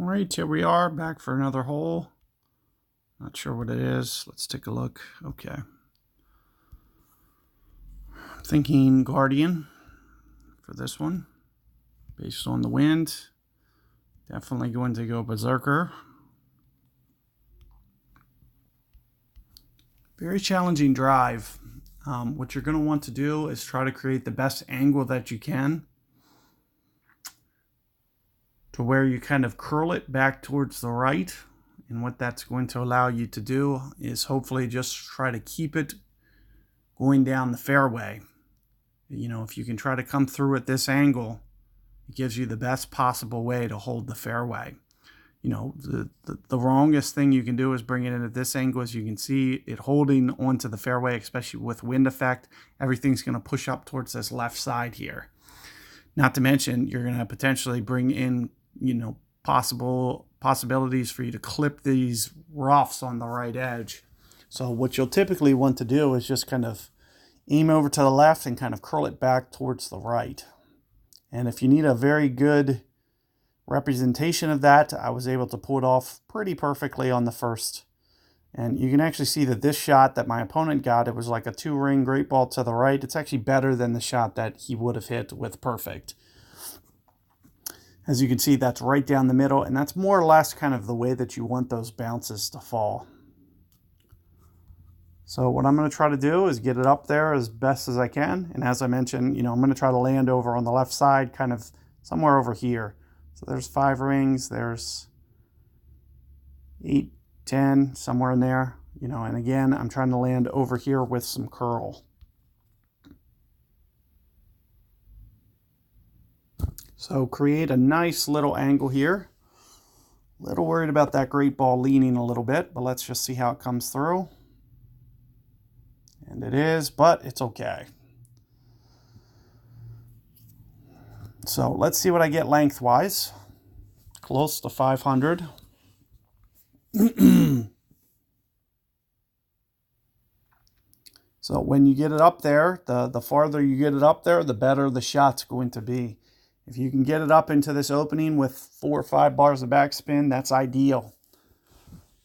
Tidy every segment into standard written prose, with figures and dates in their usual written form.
All right, here we are back for another hole. Not sure what it is. Let's take a look. Okay. I'm thinking Guardian for this one. Based on the wind. Definitely going to go Berserker. Very challenging drive. What you're going to want to do is try to create the best angle that you can to where you kind of curl it back towards the right. And what that's going to allow you to do is hopefully just try to keep it going down the fairway. You know, if you can try to come through at this angle, it gives you the best possible way to hold the fairway. You know, the wrongest thing you can do is bring it in at this angle. As you can see, it holding onto the fairway, especially with wind effect, everything's going to push up towards this left side here. Not to mention, you're going to potentially bring in, you know, possibilities for you to clip these roughs on the right edge. So what you'll typically want to do is just kind of aim over to the left and kind of curl it back towards the right. And if you need a very good representation of that, I was able to pull it off pretty perfectly on the first. And you can actually see that this shot that my opponent got, it was like a 2-ring great ball to the right. It's actually better than the shot that he would have hit with perfect. As you can see, that's right down the middle, and that's more or less kind of the way that you want those bounces to fall. So what I'm going to try to do is get it up there as best as I can. And as I mentioned, you know, I'm going to try to land over on the left side, kind of somewhere over here. So there's 5 rings, there's 8, 10, somewhere in there, you know, and again, I'm trying to land over here with some curl. So create a nice little angle here. A little worried about that great ball leaning a little bit, but let's just see how it comes through. And it is, but it's okay. So let's see what I get lengthwise. Close to 500. So when you get it up there, the farther you get it up there, the better the shot's going to be. If you can get it up into this opening with 4 or 5 bars of backspin, that's ideal.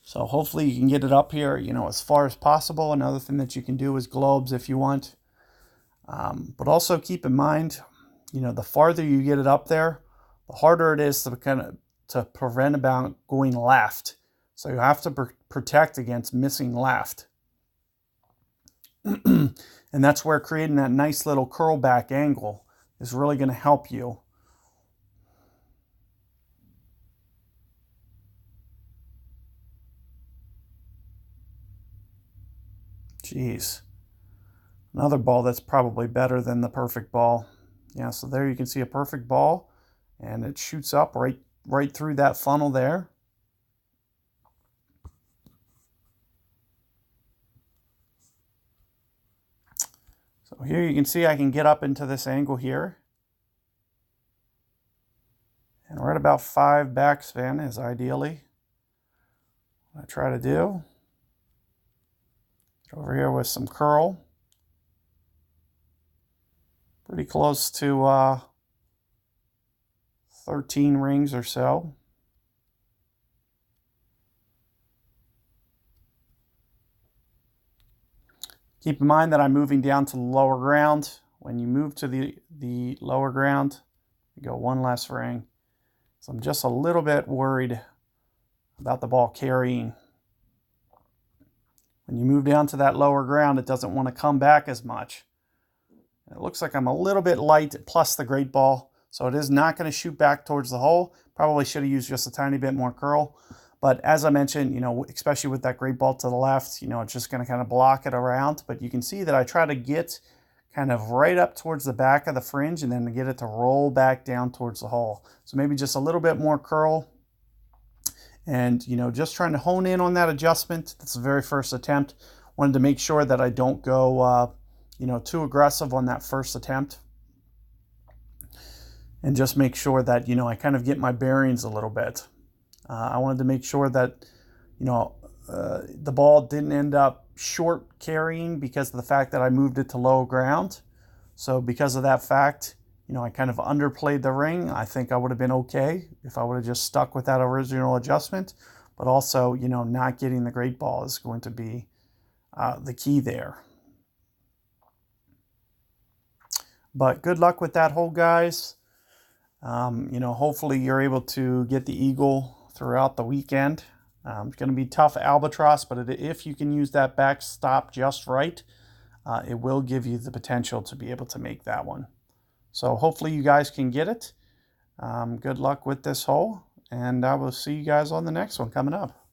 So hopefully you can get it up here, you know, as far as possible. Another thing that you can do is globes if you want. But also keep in mind, you know, the farther you get it up there, the harder it is to kind of to prevent about going left. So you have to protect against missing left. And that's where creating that nice little curl back angle is really going to help you. Jeez. Another ball that's probably better than the perfect ball. Yeah, so there you can see a perfect ball, and it shoots up right through that funnel there. So here you can see I can get up into this angle here. And right about 5 backspin is ideally what I try to do. Over here with some curl. Pretty close to 13 rings or so. Keep in mind that I'm moving down to the lower ground. When you move to the lower ground, you go 1 less ring. So I'm just a little bit worried about the ball carrying. When you move down to that lower ground, it doesn't want to come back as much. It looks like I'm a little bit light, plus the great ball, so it is not going to shoot back towards the hole. Probably should have used just a tiny bit more curl. But as I mentioned, you know, especially with that great ball to the left, you know, it's just going to kind of block it around. But you can see that I try to get kind of right up towards the back of the fringe and then to get it to roll back down towards the hole. So maybe just a little bit more curl. And, you know, just trying to hone in on that adjustment. That's the very first attempt. Wanted to make sure that I don't go, you know, too aggressive on that first attempt. And just make sure that, you know, I kind of get my bearings a little bit. I wanted to make sure that, you know, the ball didn't end up short carrying because of the fact that I moved it to low ground. So because of that fact, You know, I kind of underplayed the ring. I think I would have been okay if I would have just stuck with that original adjustment. But also, you know, not getting the great ball is going to be the key there. But good luck with that hole, guys. You know, hopefully you're able to get the eagle throughout the weekend. It's going to be tough albatross, but if you can use that backstop just right, it will give you the potential to be able to make that one. So hopefully you guys can get it. Good luck with this hole, and I will see you guys on the next one coming up.